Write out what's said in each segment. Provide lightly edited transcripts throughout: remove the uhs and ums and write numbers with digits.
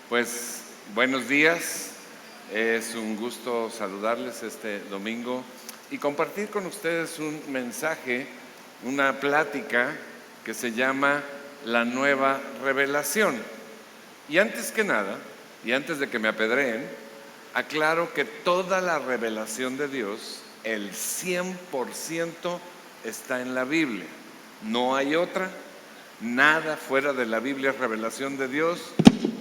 Pues buenos días, es un gusto saludarles este domingo y compartir con ustedes un mensaje, una plática que se llama La Nueva Revelación. Y antes que nada, y antes de que me apedreen, aclaro que toda la revelación de Dios, el 100% está en la Biblia. No hay otra, nada fuera de la Biblia es revelación de Dios.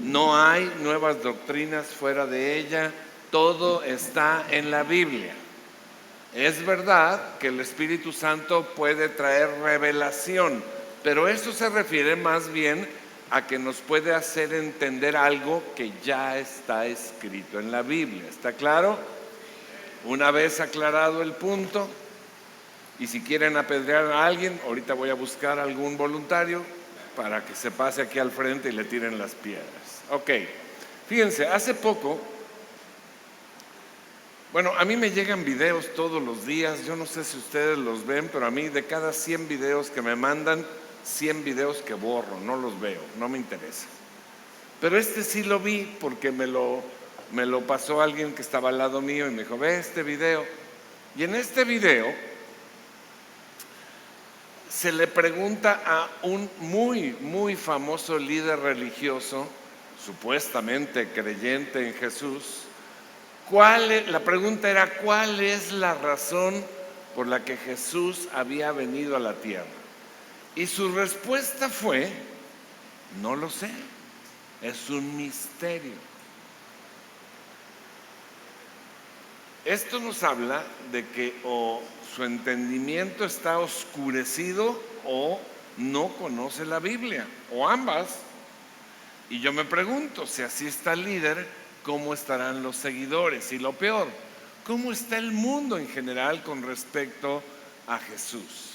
No hay nuevas doctrinas fuera de ella, todo está en la Biblia. Es verdad que el Espíritu Santo puede traer revelación, pero eso se refiere más bien a que nos puede hacer entender algo que ya está escrito en la Biblia. ¿Está claro? Una vez aclarado el punto, y si quieren apedrear a alguien, ahorita voy a buscar algún voluntario para que se pase aquí al frente y le tiren las piedras. Ok, fíjense, hace poco, bueno, a mí me llegan videos todos los días, yo no sé si ustedes los ven, pero a mí de cada 100 videos que me mandan, 100 videos que borro, no los veo, no me interesa. Pero este sí lo vi porque me lo pasó alguien que estaba al lado mío y me dijo, ve este video. Y en este video se le pregunta a un muy famoso líder religioso, supuestamente creyente en Jesús, la pregunta era, ¿cuál es la razón por la que Jesús había venido a la tierra? Y su respuesta fue, no lo sé, es un misterio. Esto nos habla de que o su entendimiento está oscurecido o no conoce la Biblia, o ambas. Y yo me pregunto, si así está el líder, ¿cómo estarán los seguidores? Y lo peor, ¿cómo está el mundo en general con respecto a Jesús?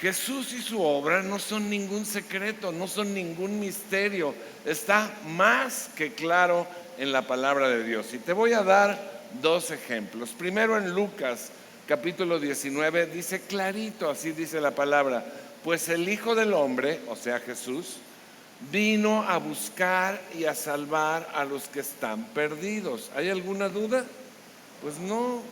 Jesús y su obra no son ningún secreto, no son ningún misterio. Está más que claro en la palabra de Dios. Y te voy a dar dos ejemplos. Primero en Lucas capítulo 19 dice clarito, así dice la palabra, pues el Hijo del Hombre, o sea Jesús, vino a buscar y a salvar a los que están perdidos. ¿Hay alguna duda? Pues no.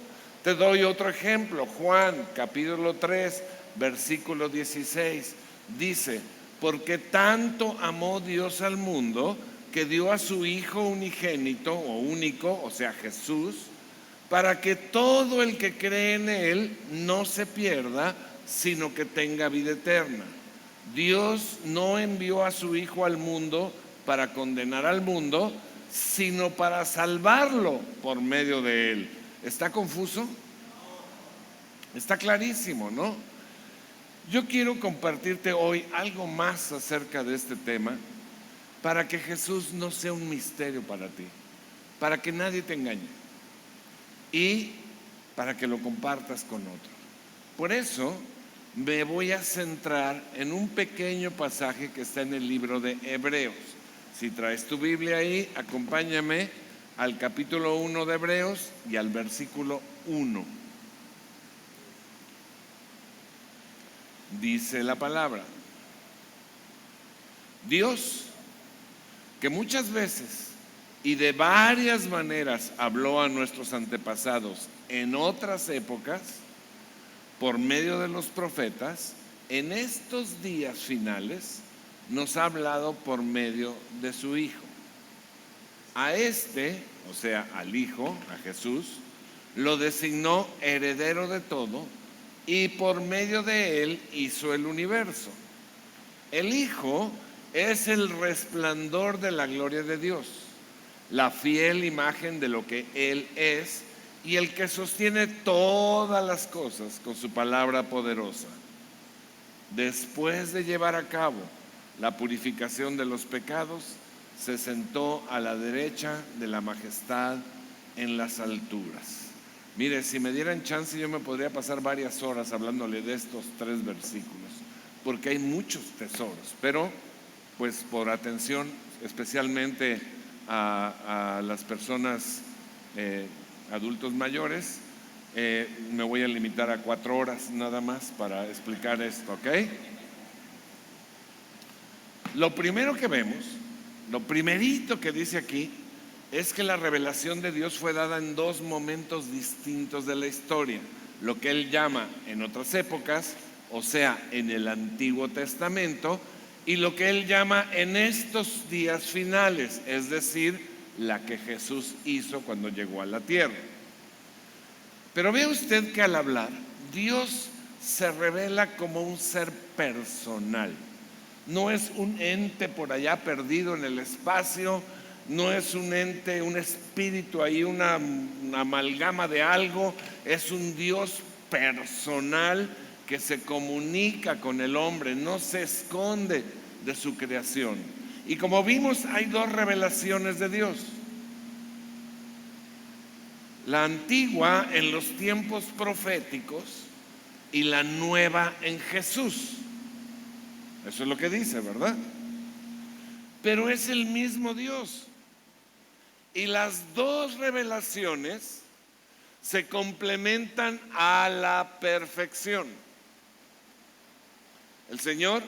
Te doy otro ejemplo. Juan capítulo 3 versículo 16 dice, porque tanto amó Dios al mundo que dio a su Hijo unigénito o único, o sea Jesús, para que todo el que cree en Él no se pierda, sino que tenga vida eterna. Dios no envió a su Hijo al mundo para condenar al mundo, sino para salvarlo por medio de Él. ¿Está confuso? Está clarísimo, ¿no? Yo quiero compartirte hoy algo más acerca de este tema para que Jesús no sea un misterio para ti, para que nadie te engañe y para que lo compartas con otros. Por eso me voy a centrar en un pequeño pasaje que está en el libro de Hebreos. Si traes tu Biblia ahí, acompáñame al capítulo 1 de Hebreos y al versículo 1. Dice la palabra, Dios, que muchas veces y de varias maneras habló a nuestros antepasados en otras épocas, por medio de los profetas, en estos días finales nos ha hablado por medio de su Hijo. A este, o sea, al Hijo, a Jesús, lo designó heredero de todo y por medio de él hizo el universo. El Hijo es el resplandor de la gloria de Dios, la fiel imagen de lo que Él es y el que sostiene todas las cosas con su palabra poderosa. Después de llevar a cabo la purificación de los pecados, se sentó a la derecha de la majestad en las alturas. Mire, si me dieran chance yo me podría pasar varias horas hablándole de estos 3 versículos, porque hay muchos tesoros, pero pues por atención especialmente a las personas adultos mayores, me voy a limitar a 4 horas nada más para explicar esto, ¿ok? Lo primero que vemos Lo primerito que dice aquí es que la revelación de Dios fue dada en dos momentos distintos de la historia. Lo que él llama en otras épocas, o sea, en el Antiguo Testamento, y lo que él llama en estos días finales, es decir, la que Jesús hizo cuando llegó a la tierra. Pero vea usted que al hablar, Dios se revela como un ser personal. No es un ente por allá perdido en el espacio, no es un ente, un espíritu ahí, una amalgama de algo, es un Dios personal que se comunica con el hombre, no se esconde de su creación. Y como vimos, hay dos revelaciones de Dios. La antigua en los tiempos proféticos y la nueva en Jesús. Eso es lo que dice, ¿verdad? Pero es el mismo Dios. Y las dos revelaciones se complementan a la perfección. El Señor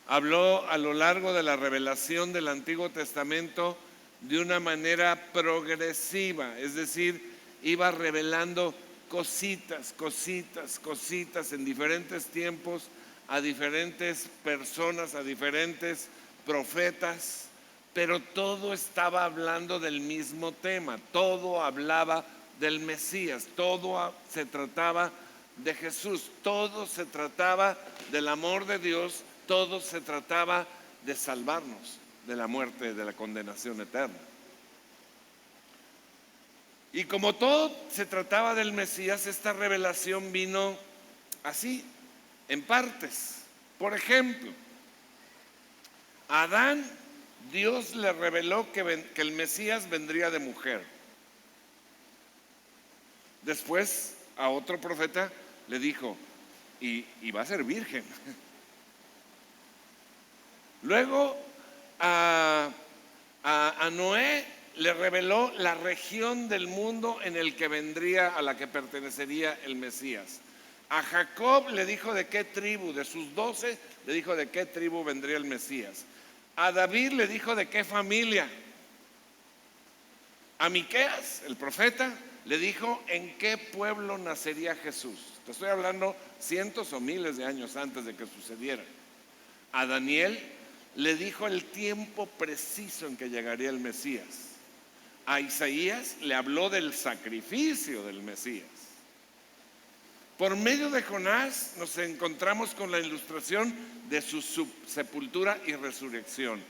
habló a lo largo de la revelación del Antiguo Testamento de una manera progresiva, es decir, iba revelando cositas, cositas, cositas en diferentes tiempos a diferentes personas, a diferentes profetas, pero todo estaba hablando del mismo tema, todo hablaba del Mesías, todo se trataba de Jesús, todo se trataba del amor de Dios, todo se trataba de salvarnos de la muerte, de la condenación eterna. Y como todo se trataba del Mesías, esta revelación vino así, en partes. Por ejemplo, a Adán, Dios le reveló que el Mesías vendría de mujer. Después a otro profeta le dijo, y va a ser virgen. Luego a Noé le reveló la región del mundo en el que vendría, a la que pertenecería el Mesías. A Jacob le dijo de qué tribu, de sus 12, le dijo de qué tribu vendría el Mesías. A David le dijo de qué familia. A Miqueas, el profeta, le dijo en qué pueblo nacería Jesús. Te estoy hablando cientos o miles de años antes de que sucediera. A Daniel le dijo el tiempo preciso en que llegaría el Mesías. A Isaías le habló del sacrificio del Mesías. Por medio de Jonás nos encontramos con la ilustración de su sepultura y resurrección.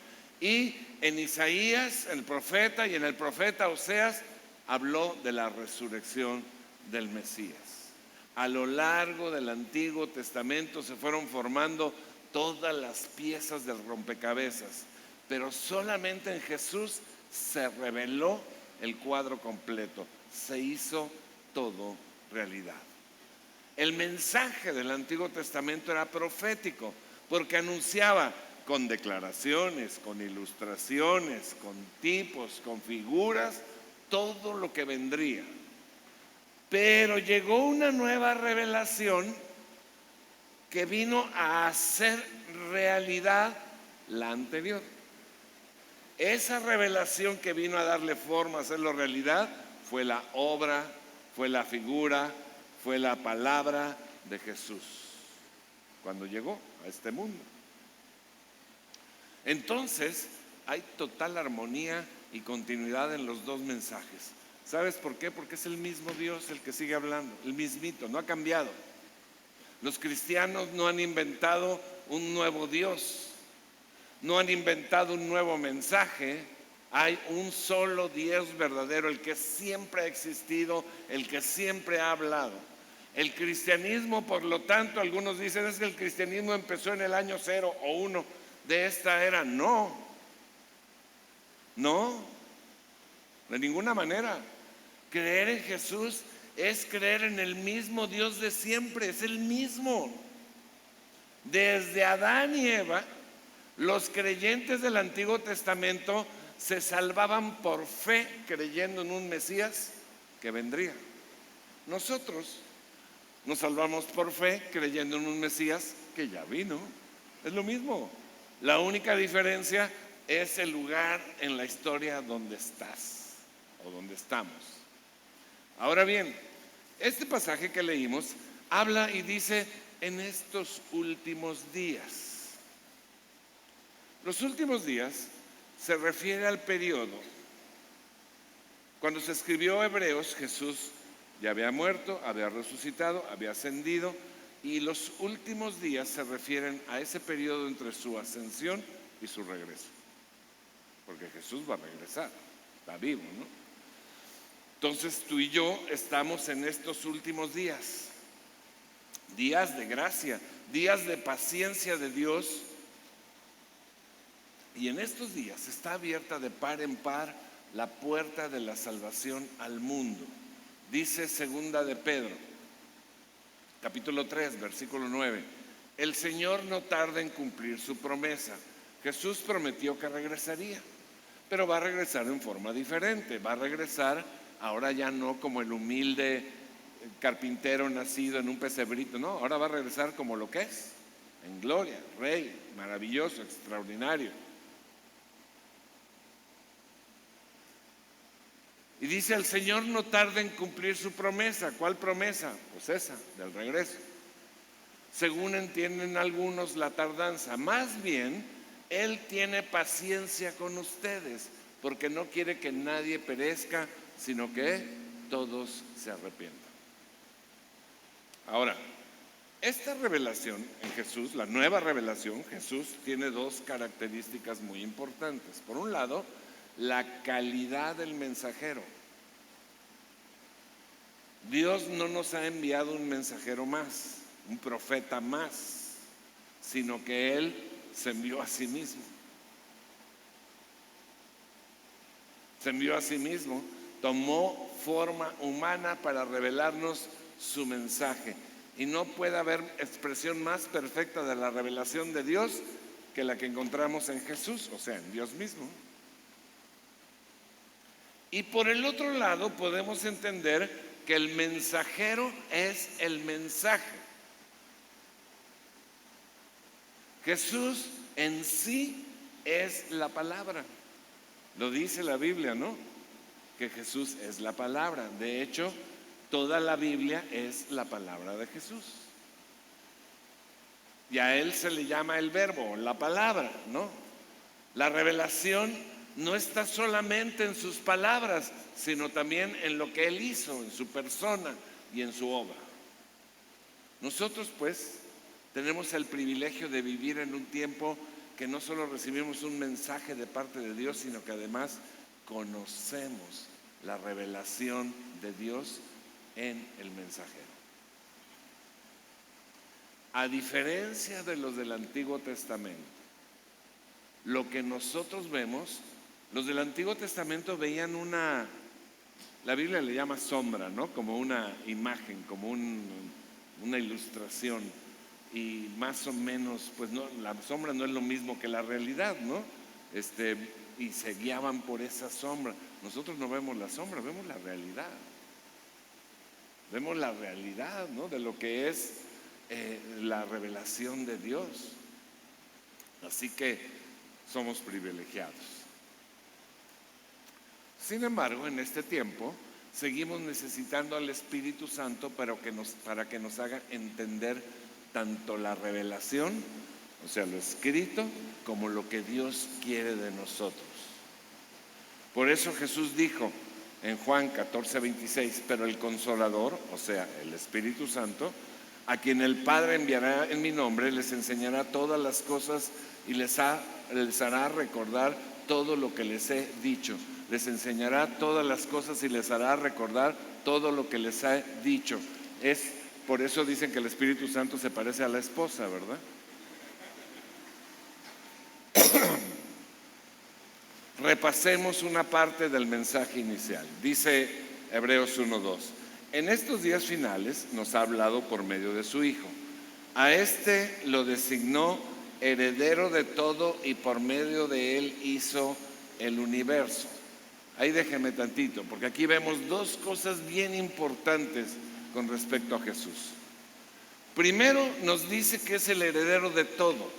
Y en Isaías, el profeta, y en el profeta Oseas, habló de la resurrección del Mesías. A lo largo del Antiguo Testamento se fueron formando todas las piezas del rompecabezas, pero solamente en Jesús se reveló el cuadro completo, se hizo todo realidad. El mensaje del Antiguo Testamento era profético, porque anunciaba con declaraciones, con ilustraciones, con tipos, con figuras, todo lo que vendría. Pero llegó una nueva revelación que vino a hacer realidad la anterior. Esa revelación que vino a darle forma, a hacerlo realidad, fue la obra, fue la figura, fue la palabra de Jesús cuando llegó a este mundo. Entonces, hay total armonía y continuidad en los dos mensajes. ¿Sabes por qué? Porque es el mismo Dios el que sigue hablando, el mismito, no ha cambiado. Los cristianos no han inventado un nuevo Dios, no han inventado un nuevo mensaje. Hay un solo Dios verdadero, el que siempre ha existido, el que siempre ha hablado. El cristianismo, por lo tanto, algunos dicen es que el cristianismo empezó en el año 0 o 1 de esta era. No, de ninguna manera. Creer en Jesús es creer en el mismo Dios de siempre, es el mismo. Desde Adán y Eva, los creyentes del Antiguo Testamento se salvaban por fe creyendo en un Mesías que vendría. Nosotros nos salvamos por fe creyendo en un Mesías que ya vino. Es lo mismo. La única diferencia es el lugar en la historia donde estás o donde estamos. Ahora bien, este pasaje que leímos habla y dice en estos últimos días. Los últimos días se refiere al periodo. Cuando se escribió Hebreos, Jesús ya había muerto, había resucitado, había ascendido, y los últimos días se refieren a ese periodo entre su ascensión y su regreso. Porque Jesús va a regresar, está vivo, ¿no? Entonces tú y yo estamos en estos últimos días, días de gracia, días de paciencia de Dios. Y en estos días está abierta de par en par la puerta de la salvación al mundo. Dice segunda de Pedro, capítulo 3, versículo 9. El Señor no tarda en cumplir su promesa. Jesús prometió que regresaría, pero va a regresar en forma diferente. Va a regresar ahora ya no como el humilde carpintero nacido en un pesebrito, no, ahora va a regresar como lo que es, en gloria, Rey, maravilloso, extraordinario. Y dice, el Señor no tarda en cumplir su promesa. ¿Cuál promesa? Pues esa, del regreso. Según entienden algunos la tardanza, más bien Él tiene paciencia con ustedes, porque no quiere que nadie perezca, sino que todos se arrepientan. Ahora, esta revelación en Jesús, la nueva revelación, Jesús tiene dos características muy importantes. Por un lado, la calidad del mensajero. Dios no nos ha enviado un mensajero más, un profeta más, sino que Él se envió a sí mismo. Se envió a sí mismo, tomó forma humana para revelarnos su mensaje. Y no puede haber expresión más perfecta de la revelación de Dios que la que encontramos en Jesús, o sea, en Dios mismo. Y por el otro lado podemos entender que el mensajero es el mensaje. Jesús en sí es la palabra. Lo dice la Biblia, ¿no? Que Jesús es la palabra. De hecho, toda la Biblia es la palabra de Jesús. Y a Él se le llama el verbo, la palabra, ¿no? La revelación no está solamente en sus palabras, sino también en lo que Él hizo, en su persona y en su obra. Nosotros, pues, tenemos el privilegio de vivir en un tiempo que no solo recibimos un mensaje de parte de Dios, sino que además conocemos la revelación de Dios en el mensajero. A diferencia de los del Antiguo Testamento, lo que nosotros vemos, los del Antiguo Testamento veían la Biblia le llama sombra, ¿no? Como una imagen, como una ilustración. Y más o menos, pues no, la sombra no es lo mismo que la realidad, ¿no? Y se guiaban por esa sombra. Nosotros no vemos la sombra, vemos la realidad. Vemos la realidad, ¿no? De lo que es la revelación de Dios. Así que somos privilegiados. Sin embargo, en este tiempo seguimos necesitando al Espíritu Santo para que nos haga entender tanto la revelación, o sea, lo escrito, como lo que Dios quiere de nosotros. Por eso Jesús dijo en Juan 14:26, pero el Consolador, o sea, el Espíritu Santo, a quien el Padre enviará en mi nombre, les enseñará todas las cosas y les hará recordar todo lo que les he dicho. Les enseñará todas las cosas y les hará recordar todo lo que les he dicho. Por eso dicen que el Espíritu Santo se parece a la esposa, ¿verdad? Repasemos una parte del mensaje inicial. Dice Hebreos 1:2. En estos días finales nos ha hablado por medio de su Hijo. A este lo designó heredero de todo y por medio de él hizo el universo. Ahí déjenme tantito, porque aquí vemos dos cosas bien importantes con respecto a Jesús. Primero nos dice que es el heredero de todo.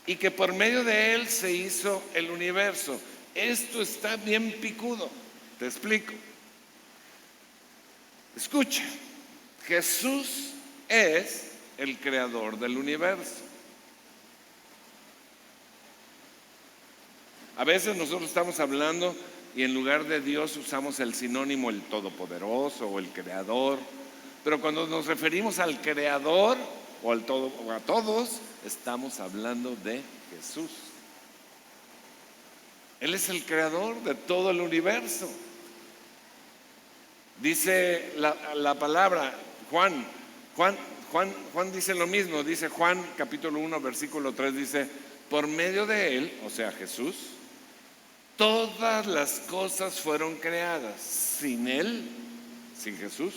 y que por medio de Él se hizo el universo. Esto está bien picudo. Te explico. Escucha, Jesús es el creador del universo. A veces nosotros estamos hablando y en lugar de Dios usamos el sinónimo el todopoderoso o el creador, pero cuando nos referimos al creador o al todo o a todos, estamos hablando de Jesús. Él es el creador de todo el universo. Dice la palabra, Juan dice lo mismo, dice Juan capítulo 1 versículo 3, dice, por medio de Él, o sea Jesús, todas las cosas fueron creadas. Sin Él, sin Jesús,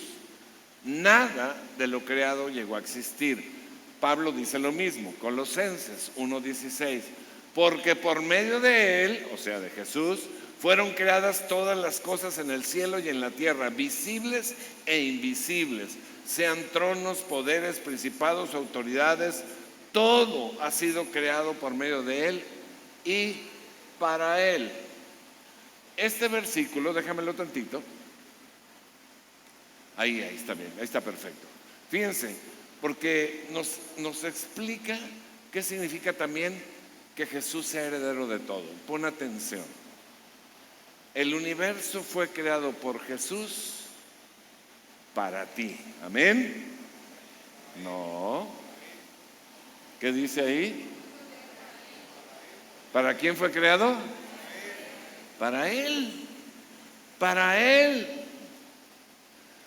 nada de lo creado llegó a existir. Pablo dice lo mismo, Colosenses 1:16, porque por medio de Él, o sea de Jesús, fueron creadas todas las cosas en el cielo y en la tierra, visibles e invisibles, sean tronos, poderes, principados, autoridades, todo ha sido creado por medio de Él y para Él. Este versículo, déjamelo tantito. Ahí está bien, ahí está perfecto. Fíjense, porque nos explica qué significa también que Jesús sea heredero de todo. Pon atención. El universo fue creado por Jesús para ti. ¿Amén? No. ¿Qué dice ahí? ¿Para quién fue creado? Para Él. Para Él.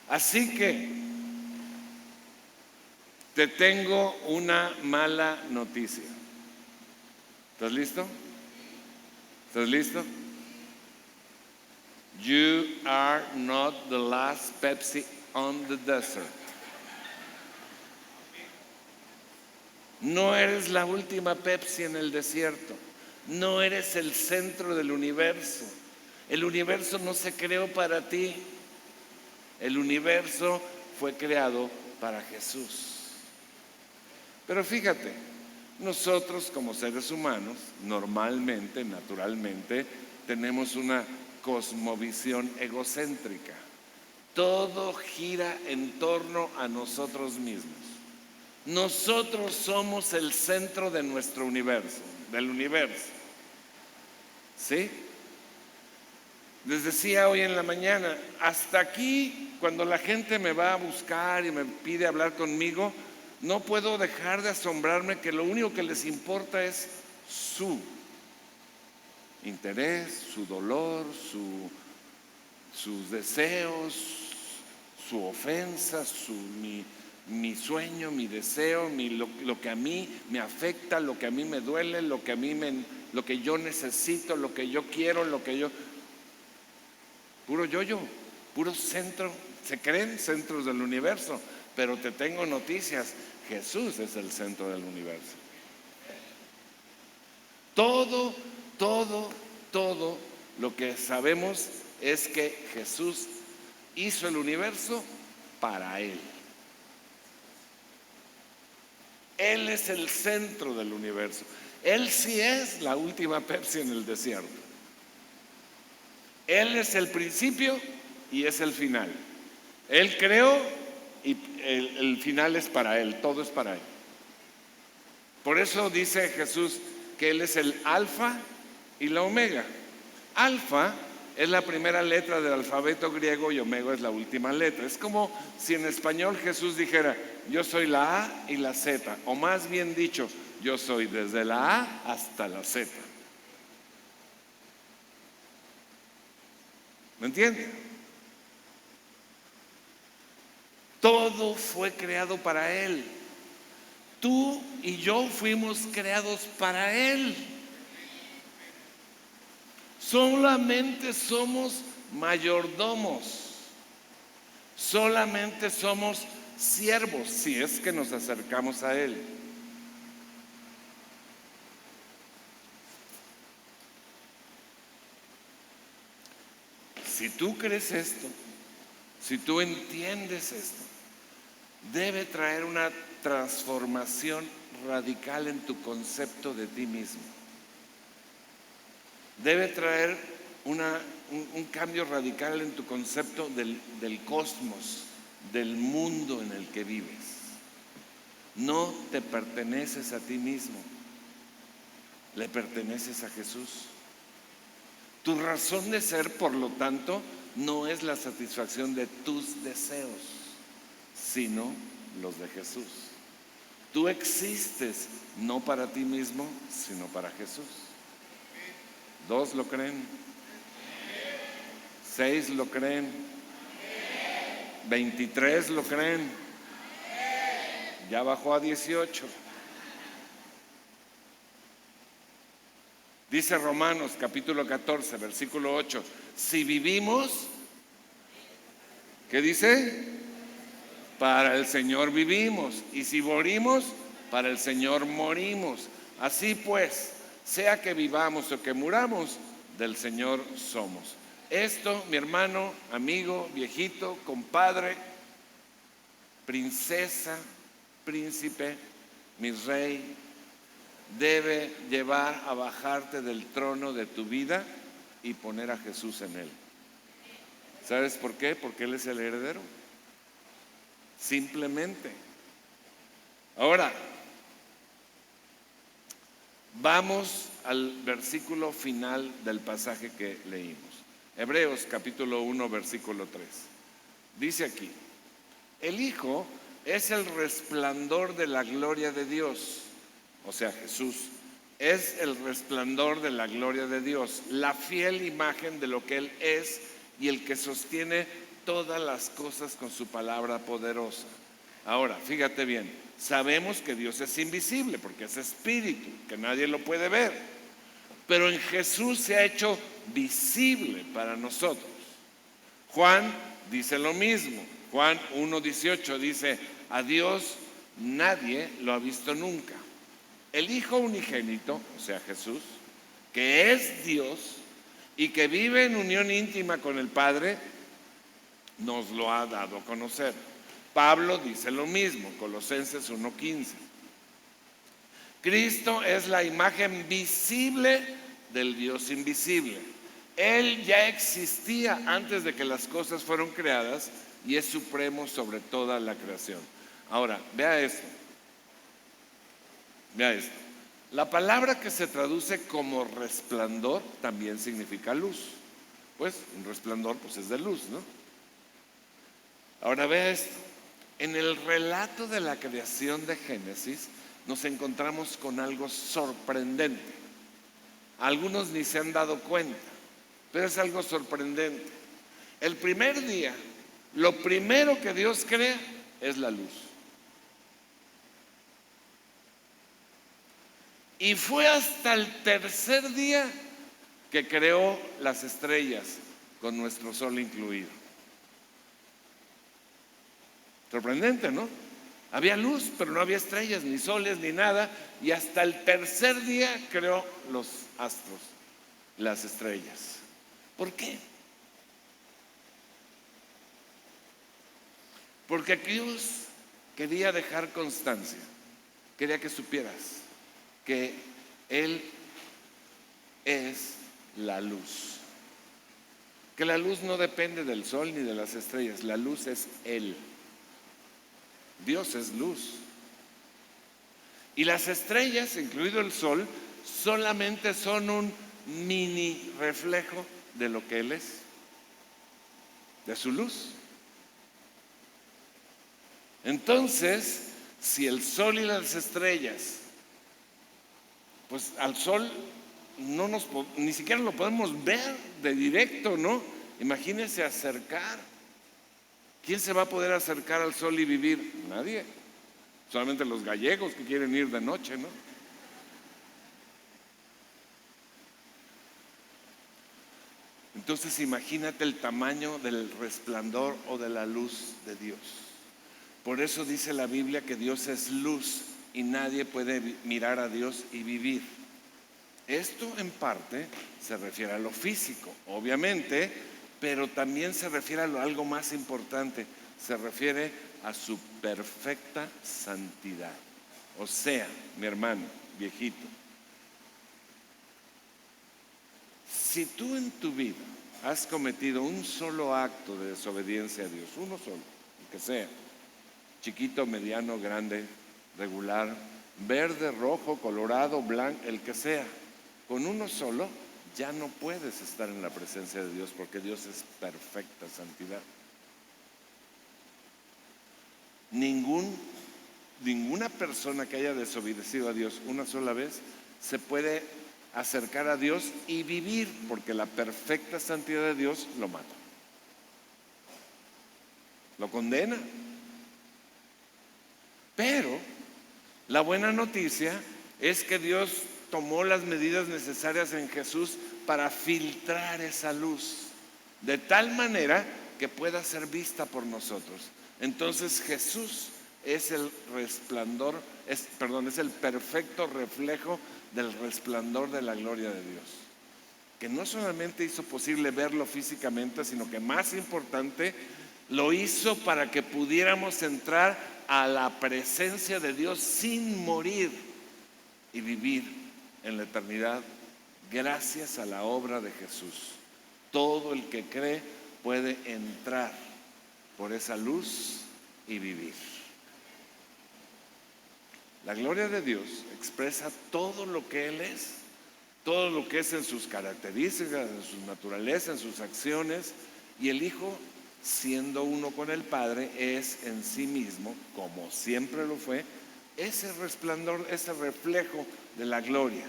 Así que te tengo una mala noticia. ¿Estás listo? ¿Estás listo? You are not the last Pepsi on the desert. No eres la última Pepsi en el desierto. No eres el centro del universo. El universo no se creó para ti. El universo fue creado para Jesús. Pero fíjate, nosotros como seres humanos, normalmente, naturalmente, tenemos una cosmovisión egocéntrica. Todo gira en torno a nosotros mismos. Nosotros somos el centro de nuestro universo, del universo. ¿Sí? Les decía hoy en la mañana, hasta aquí, cuando la gente me va a buscar y me pide hablar conmigo, no puedo dejar de asombrarme que lo único que les importa es su interés, su dolor, sus deseos, su ofensa, mi sueño, mi deseo, lo que a mí me afecta, lo que a mí me duele, lo que yo necesito, lo que yo quiero, puro yo-yo, puro centro. Se creen centros del universo, pero te tengo noticias, Jesús es el centro del universo. Todo lo que sabemos es que Jesús hizo el universo para Él. Él es el centro del universo. Él sí es la última Pepsi en el desierto. Él es el principio y es el final. Él creó y el final es para Él, todo es para Él. Por eso dice Jesús que Él es el alfa y la omega. Alfa es la primera letra del alfabeto griego y omega es la última letra. Es como si en español Jesús dijera, yo soy la A y la Z, o más bien dicho, yo soy desde la A hasta la Z. ¿Me entienden? Todo fue creado para Él. Tú y yo fuimos creados para Él. Solamente somos mayordomos. Solamente somos siervos, si es que nos acercamos a Él. Si tú crees esto, si tú entiendes esto, debe traer una transformación radical en tu concepto de ti mismo. Debe traer un cambio radical en tu concepto del cosmos, del mundo en el que vives. No te perteneces a ti mismo, le perteneces a Jesús. Tu razón de ser, por lo tanto, no es la satisfacción de tus deseos, sino los de Jesús. Tú existes no para ti mismo, sino para Jesús. 2 lo creen, 6 lo creen, 23 lo creen, ya bajó a 18. Dice Romanos capítulo 14, versículo 8, si vivimos, ¿qué dice? Para el Señor vivimos, y si morimos, para el Señor morimos. Así pues, sea que vivamos o que muramos, del Señor somos. Esto, mi hermano, amigo, viejito, compadre, princesa, príncipe, mi rey, debe llevar a bajarte del trono de tu vida y poner a Jesús en él. ¿Sabes por qué? Porque Él es el heredero. Simplemente. Ahora, vamos al versículo final del pasaje que leímos. Hebreos capítulo 1, versículo 3. Dice aquí, el Hijo es el resplandor de la gloria de Dios. O sea, Jesús es el resplandor de la gloria de Dios, la fiel imagen de lo que Él es y el que sostiene todas las cosas con su palabra poderosa. Ahora, fíjate bien, sabemos que Dios es invisible porque es espíritu, que nadie lo puede ver, pero en Jesús se ha hecho visible para nosotros. Juan dice lo mismo, Juan 1:18 dice, a Dios nadie lo ha visto nunca. El Hijo unigénito, o sea Jesús, que es Dios y que vive en unión íntima con el Padre, nos lo ha dado a conocer. Pablo dice lo mismo, Colosenses 1:15. Cristo es la imagen visible del Dios invisible. Él ya existía antes de que las cosas fueron creadas y es supremo sobre toda la creación. Ahora, vea esto. Vea esto. La palabra que se traduce como resplandor también significa luz. Pues un resplandor pues es de luz, ¿no? Ahora vea esto. En el relato de la creación de Génesis nos encontramos con algo sorprendente. Algunos ni se han dado cuenta, pero es algo sorprendente. El primer día, lo primero que Dios crea es la luz. Y fue hasta el tercer día que creó las estrellas, con nuestro sol incluido. Sorprendente, ¿no? Había luz, pero no había estrellas, ni soles, ni nada. Y hasta el tercer día creó los astros, las estrellas. ¿Por qué? Porque Dios quería dejar constancia, quería que supieras que Él es la luz. Que la luz no depende del sol ni de las estrellas, la luz es Él. Dios es luz. Y las estrellas, incluido el sol, solamente son un mini reflejo de lo que Él es, de su luz. Entonces, si el sol y las estrellas, pues al sol ni siquiera lo podemos ver de directo, ¿no? Imagínense acercar. ¿Quién se va a poder acercar al sol y vivir? Nadie. Solamente los gallegos que quieren ir de noche, ¿no? Entonces imagínate el tamaño del resplandor o de la luz de Dios. Por eso dice la Biblia que Dios es luz y nadie puede mirar a Dios y vivir. Esto en parte se refiere a lo físico, obviamente, pero también se refiere a algo más importante, se refiere a su perfecta santidad. O sea, mi hermano, viejito, si tú en tu vida has cometido un solo acto de desobediencia a Dios, uno solo, el que sea, chiquito, mediano, grande, regular, verde, rojo, colorado, blanco, el que sea, con uno solo ya no puedes estar en la presencia de Dios, porque Dios es perfecta santidad. Ninguna persona que haya desobedecido a Dios una sola vez se puede acercar a Dios y vivir, porque la perfecta santidad de Dios lo mata, lo condena. Pero la buena noticia es que Dios tomó las medidas necesarias en Jesús para filtrar esa luz, de tal manera que pueda ser vista por nosotros. Entonces Jesús es el resplandor, es el perfecto reflejo del resplandor de la gloria de Dios, que no solamente hizo posible verlo físicamente, sino que más importante, lo hizo para que pudiéramos entrar a la presencia de Dios sin morir y vivir en la eternidad gracias a la obra de Jesús. Todo el que cree puede entrar por esa luz y vivir. La gloria de Dios expresa todo lo que Él es, todo lo que es en sus características, en su naturaleza, en sus acciones, y el Hijo, siendo uno con el Padre, es en sí mismo, como siempre lo fue, ese resplandor, ese reflejo de la gloria.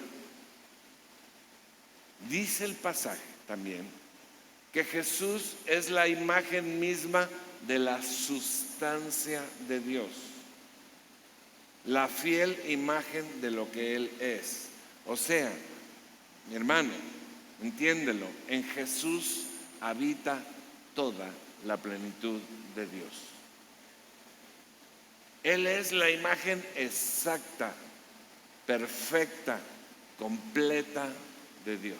Dice el pasaje también que Jesús es la imagen misma de la sustancia de Dios, la fiel imagen de lo que Él es. O sea, mi hermano, entiéndelo, en Jesús habita toda la plenitud de Dios. Él es la imagen exacta, perfecta, completa de Dios.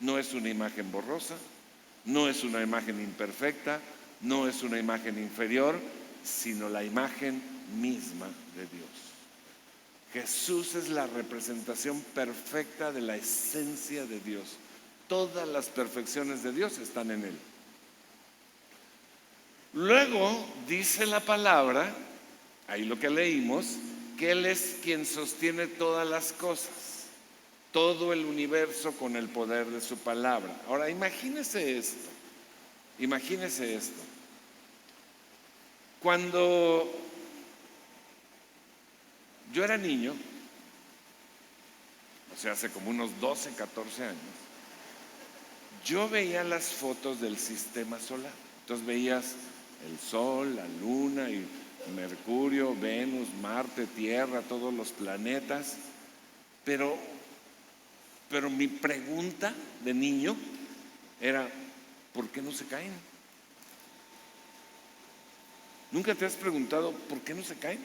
No es una imagen borrosa, no es una imagen imperfecta, no es una imagen inferior, sino la imagen misma de Dios. Jesús es la representación perfecta de la esencia de Dios. Todas las perfecciones de Dios están en Él. Luego dice la palabra, ahí lo que leímos, que Él es quien sostiene todas las cosas, todo el universo con el poder de su palabra. Ahora imagínese esto. Cuando yo era niño, o sea, hace como unos 12, 14 años, yo veía las fotos del sistema solar. Entonces veías el Sol, la Luna, y Mercurio, Venus, Marte, Tierra, todos los planetas. Pero mi pregunta de niño era, ¿por qué no se caen? ¿Nunca te has preguntado por qué no se caen?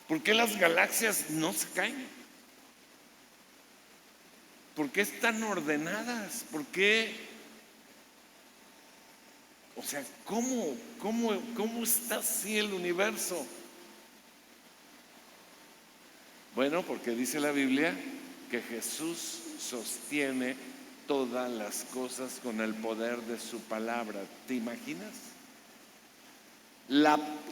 ¿Por qué las galaxias no se caen? ¿Por qué están ordenadas? ¿Por qué? O sea, ¿cómo está así el universo? Bueno, porque dice la Biblia que Jesús sostiene todas las cosas con el poder de su palabra. ¿Te imaginas?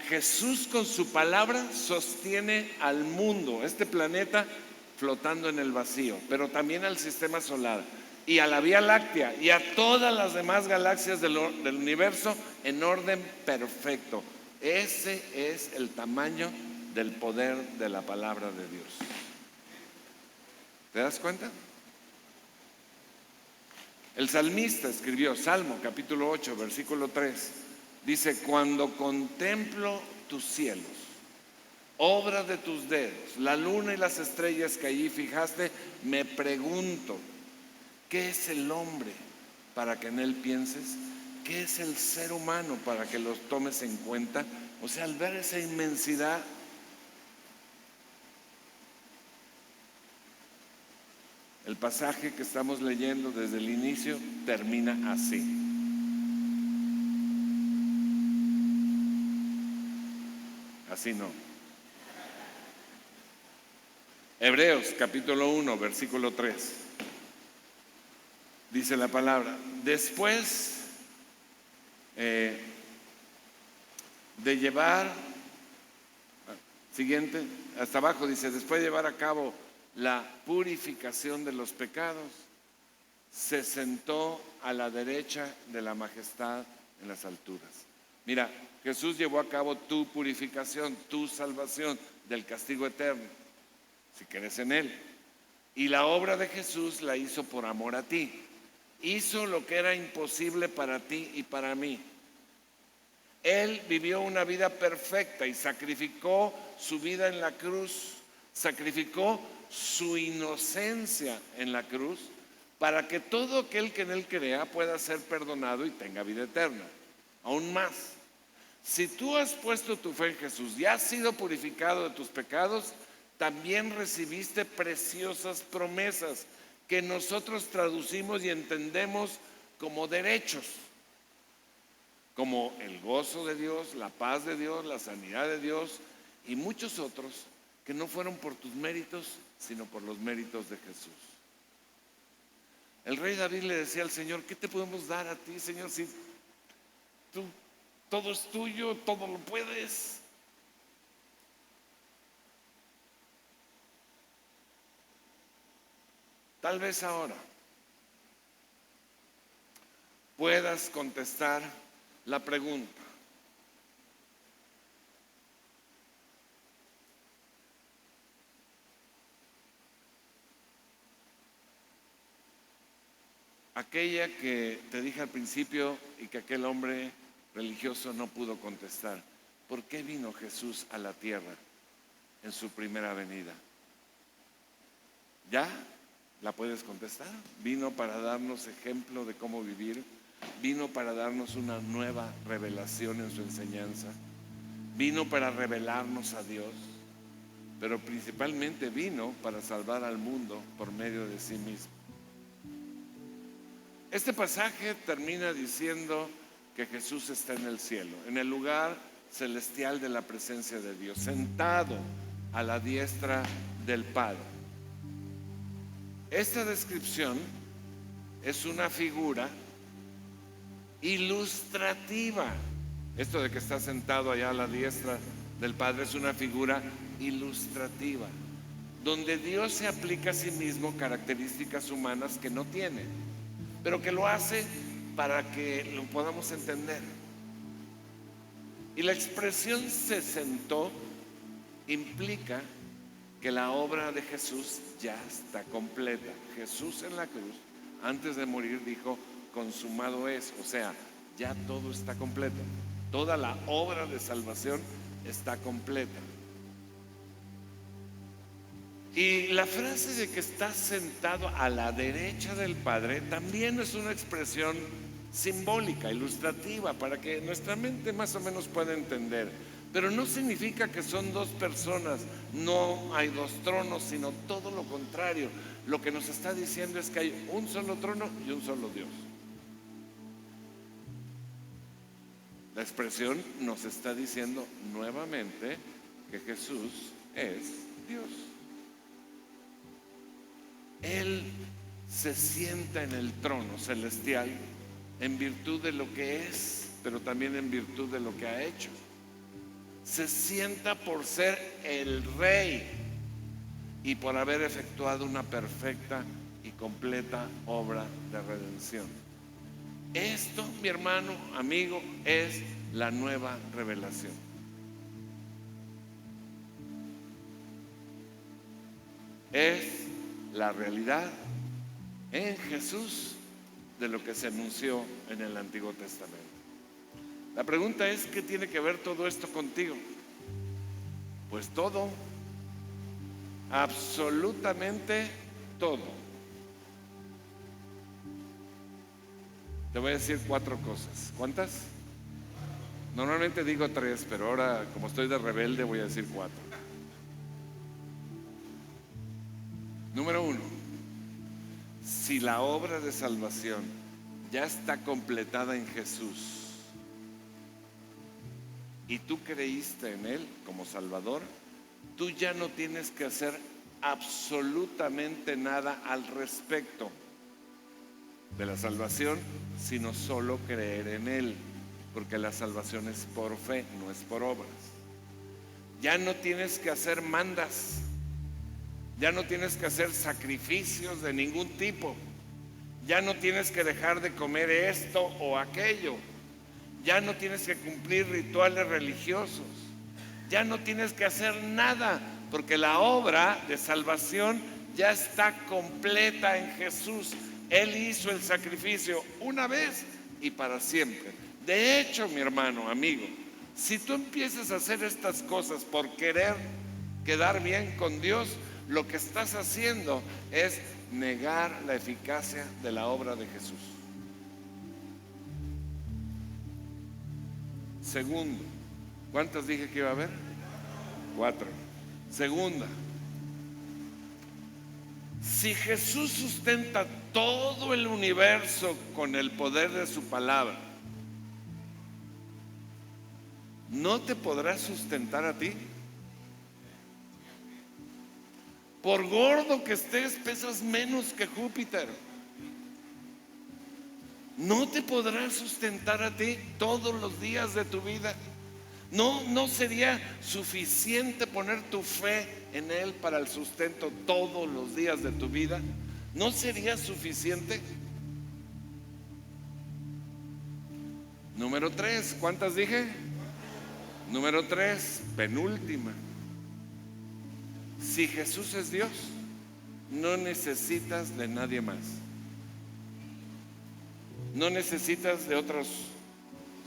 Jesús con su palabra sostiene al mundo, este planeta flotando en el vacío, pero también al sistema solar y a la Vía Láctea y a todas las demás galaxias del universo en orden perfecto. Ese es el tamaño del poder de la palabra de Dios. ¿Te das cuenta? El salmista escribió, Salmo capítulo 8, versículo 3, dice: cuando contemplo tus cielos, obra de tus dedos, la luna y las estrellas que allí fijaste, me pregunto, ¿qué es el hombre para que en él pienses? ¿Qué es el ser humano para que lo tomes en cuenta? O sea, al ver esa inmensidad, el pasaje que estamos leyendo desde el inicio termina así. así no. Hebreos capítulo 1, versículo 3. Dice la palabra: después de llevar, siguiente, hasta abajo dice, después de llevar a cabo la purificación de los pecados, se sentó a la derecha de la majestad en las alturas. Mira, Jesús llevó a cabo tu purificación, tu salvación del castigo eterno, si crees en Él. Y la obra de Jesús la hizo por amor a ti. Hizo lo que era imposible para ti y para mí. Él vivió una vida perfecta y sacrificó su vida en la cruz, sacrificó su inocencia en la cruz para que todo aquel que en Él crea pueda ser perdonado y tenga vida eterna. Aún más, si tú has puesto tu fe en Jesús y has sido purificado de tus pecados, también recibiste preciosas promesas que nosotros traducimos y entendemos como derechos, como el gozo de Dios, la paz de Dios, la sanidad de Dios y muchos otros que no fueron por tus méritos, sino por los méritos de Jesús. El rey David le decía al Señor: ¿qué te podemos dar a ti, Señor, si tú todo es tuyo, todo lo puedes? Tal vez ahora puedas contestar la pregunta: aquella que te dije al principio y que aquel hombre religioso no pudo contestar. ¿Por qué vino Jesús a la tierra en su primera venida? ¿Ya la puedes contestar? Vino para darnos ejemplo de cómo vivir. Vino para darnos una nueva revelación en su enseñanza. Vino para revelarnos a Dios. Pero principalmente vino para salvar al mundo por medio de sí mismo. Este pasaje termina diciendo que Jesús está en el cielo, en el lugar celestial de la presencia de Dios, sentado a la diestra del Padre. Esta descripción es una figura ilustrativa. Esto de que está sentado allá a la diestra del Padre es una figura ilustrativa, donde Dios se aplica a sí mismo características humanas que no tiene, pero que lo hace para que lo podamos entender. Y la expresión "se sentó" implica que la obra de Jesús ya está completa. Jesús en la cruz, antes de morir, dijo: consumado es, o sea, ya todo está completo. Toda la obra de salvación está completa. Y la frase de que está sentado a la derecha del Padre también es una expresión simbólica, ilustrativa, para que nuestra mente más o menos pueda entender. Pero no significa que son dos personas, no hay dos tronos, sino todo lo contrario. Lo que nos está diciendo es que hay un solo trono y un solo Dios. La expresión nos está diciendo nuevamente que Jesús es Dios. Él se sienta en el trono celestial en virtud de lo que es, pero también en virtud de lo que ha hecho. Se sienta por ser el Rey y por haber efectuado una perfecta y completa obra de redención. Esto, mi hermano, amigo, es la nueva revelación. Es la realidad en Jesús de lo que se anunció en el Antiguo Testamento. La pregunta es: ¿qué tiene que ver todo esto contigo? Pues todo, absolutamente todo. Te voy a decir 4 cosas. ¿Cuántas? Normalmente digo 3, pero ahora, como estoy de rebelde, voy a decir 4. Número 1: si la obra de salvación ya está completada en Jesús, y tú creíste en Él como Salvador, tú ya no tienes que hacer absolutamente nada al respecto de la salvación, sino solo creer en Él, porque la salvación es por fe, no es por obras. Ya no tienes que hacer mandas, ya no tienes que hacer sacrificios de ningún tipo, ya no tienes que dejar de comer esto o aquello, ya no tienes que cumplir rituales religiosos, ya no tienes que hacer nada, porque la obra de salvación ya está completa en Jesús. Él hizo el sacrificio una vez y para siempre. De hecho, mi hermano, amigo, si tú empiezas a hacer estas cosas por querer quedar bien con Dios, lo que estás haciendo es negar la eficacia de la obra de Jesús. Segundo, ¿cuántas dije que iba a haber? 4. Segunda, si Jesús sustenta todo el universo con el poder de su palabra, ¿no te podrá sustentar a ti? Por gordo que estés, pesas menos que Júpiter. ¿No te podrá sustentar a ti todos los días de tu vida? ¿No sería suficiente poner tu fe en Él para el sustento todos los días de tu vida? ¿No sería suficiente? Número 3, ¿cuántas dije? Número 3, penúltima. Si Jesús es Dios, no necesitas de nadie más. No necesitas de otros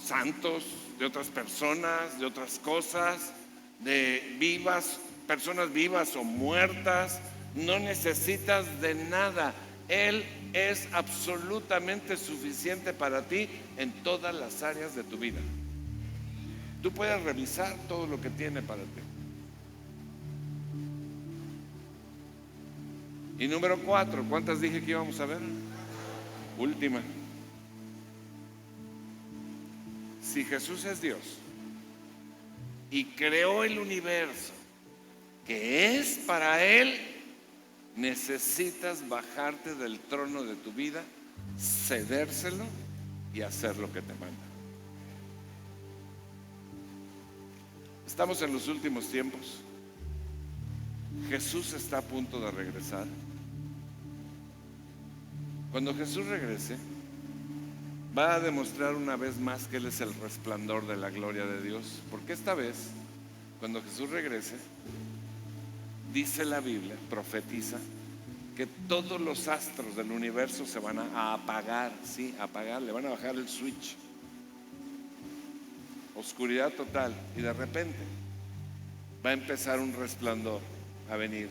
santos, de otras personas, de otras cosas, de personas vivas o muertas. No necesitas de nada. Él es absolutamente suficiente para ti en todas las áreas de tu vida. Tú puedes revisar todo lo que tiene para ti. Y número 4, ¿cuántas dije que íbamos a ver? Última. Si Jesús es Dios y creó el universo que es para Él, necesitas bajarte del trono de tu vida, cedérselo y hacer lo que te manda. Estamos en los últimos tiempos. Jesús está a punto de regresar. Cuando Jesús regrese, va a demostrar una vez más que Él es el resplandor de la gloria de Dios. Porque esta vez, cuando Jesús regrese, dice la Biblia, profetiza, que todos los astros del universo se van a apagar, sí, apagar, le van a bajar el switch. Oscuridad total. Y de repente va a empezar un resplandor a venir.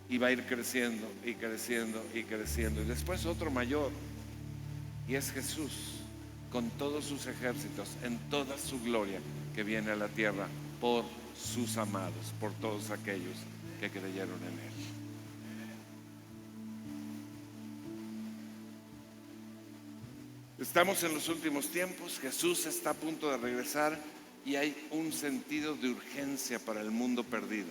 Y va a ir creciendo y creciendo y creciendo. Y después otro mayor. Y es Jesús con todos sus ejércitos en toda su gloria que viene a la tierra por sus amados, por todos aquellos que creyeron en Él. Estamos en los últimos tiempos. Jesús está a punto de regresar y hay un sentido de urgencia para el mundo perdido.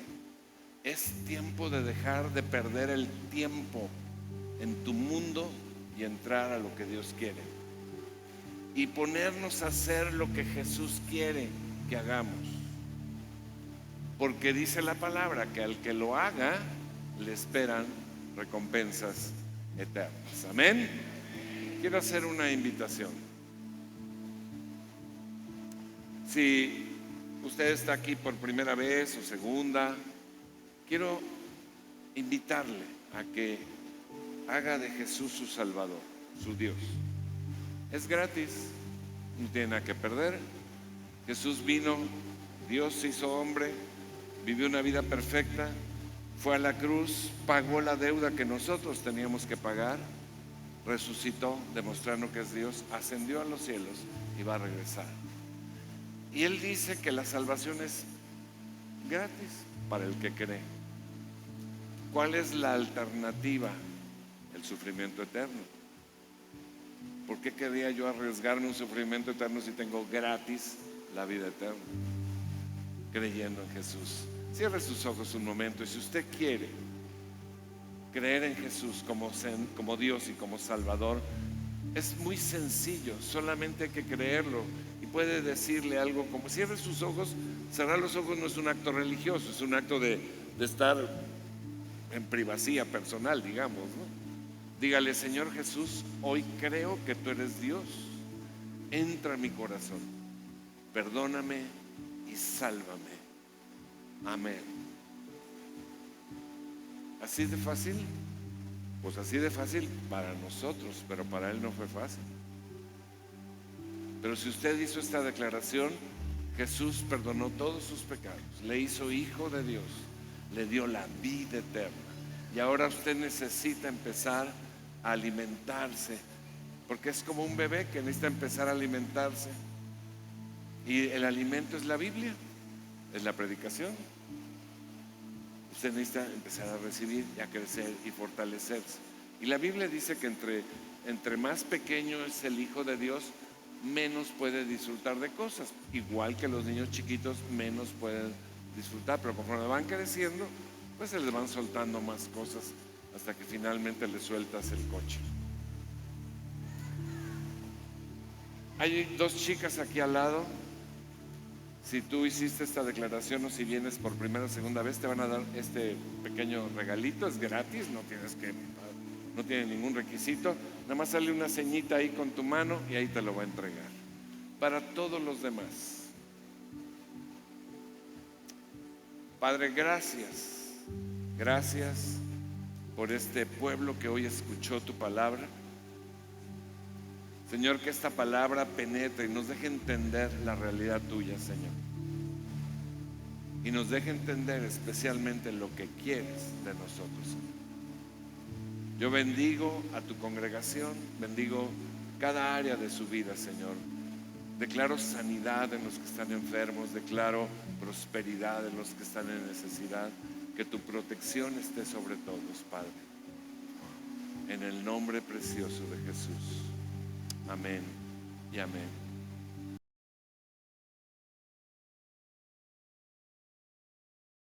Es tiempo de dejar de perder el tiempo en tu mundo y entrar a lo que Dios quiere y ponernos a hacer lo que Jesús quiere que hagamos, porque dice la palabra que al que lo haga le esperan recompensas eternas. Amén. Quiero hacer una invitación. Si usted está aquí por primera vez o segunda, quiero invitarle a que haga de Jesús su Salvador, su Dios. Es gratis, no tiene nada que perder. Jesús vino, Dios se hizo hombre, vivió una vida perfecta, fue a la cruz, pagó la deuda que nosotros teníamos que pagar, resucitó, demostrando que es Dios, ascendió a los cielos y va a regresar. Y Él dice que la salvación es gratis para el que cree. ¿Cuál es la alternativa? El sufrimiento eterno. ¿Por qué quería yo arriesgarme un sufrimiento eterno si tengo gratis la vida eterna, creyendo en Jesús. Cierre sus ojos un momento y si usted quiere creer en Jesús como Dios y como Salvador, es muy sencillo, solamente hay que creerlo y puede decirle algo como, cierre sus ojos. Cerrar los ojos no es un acto religioso, es un acto de estar en privacidad personal, digamos, ¿no? Dígale: Señor Jesús, hoy creo que tú eres Dios, entra en mi corazón, perdóname y sálvame. Amén. ¿Así de fácil? Pues así de fácil para nosotros, pero para Él no fue fácil. Pero si usted hizo esta declaración, Jesús perdonó todos sus pecados, le hizo hijo de Dios, le dio la vida eterna. Y ahora usted necesita empezar a alimentarse, porque es como un bebé que necesita empezar a alimentarse. Y el alimento es la Biblia, es la predicación. Usted necesita empezar a recibir y a crecer y fortalecerse. Y la Biblia dice que entre más pequeño es el Hijo de Dios, menos puede disfrutar de cosas. Igual que los niños chiquitos menos pueden disfrutar, pero conforme van creciendo, pues se les van soltando más cosas hasta que finalmente le sueltas el coche. Hay dos chicas aquí al lado. Si tú hiciste esta declaración o si vienes por primera o segunda vez, te van a dar este pequeño regalito. Es gratis, no tiene ningún requisito. Nada más sale una ceñita ahí con tu mano y ahí te lo va a entregar. Para todos los demás, Padre, gracias. Gracias por este pueblo que hoy escuchó tu palabra. Señor, que esta palabra penetre y nos deje entender la realidad tuya, Señor. Y nos deje entender especialmente lo que quieres de nosotros. Yo bendigo a tu congregación, bendigo cada área de su vida, Señor. Declaro sanidad en los que están enfermos, declaro prosperidad en los que están en necesidad. Que tu protección esté sobre todos, Padre. En el nombre precioso de Jesús. Amén y amén.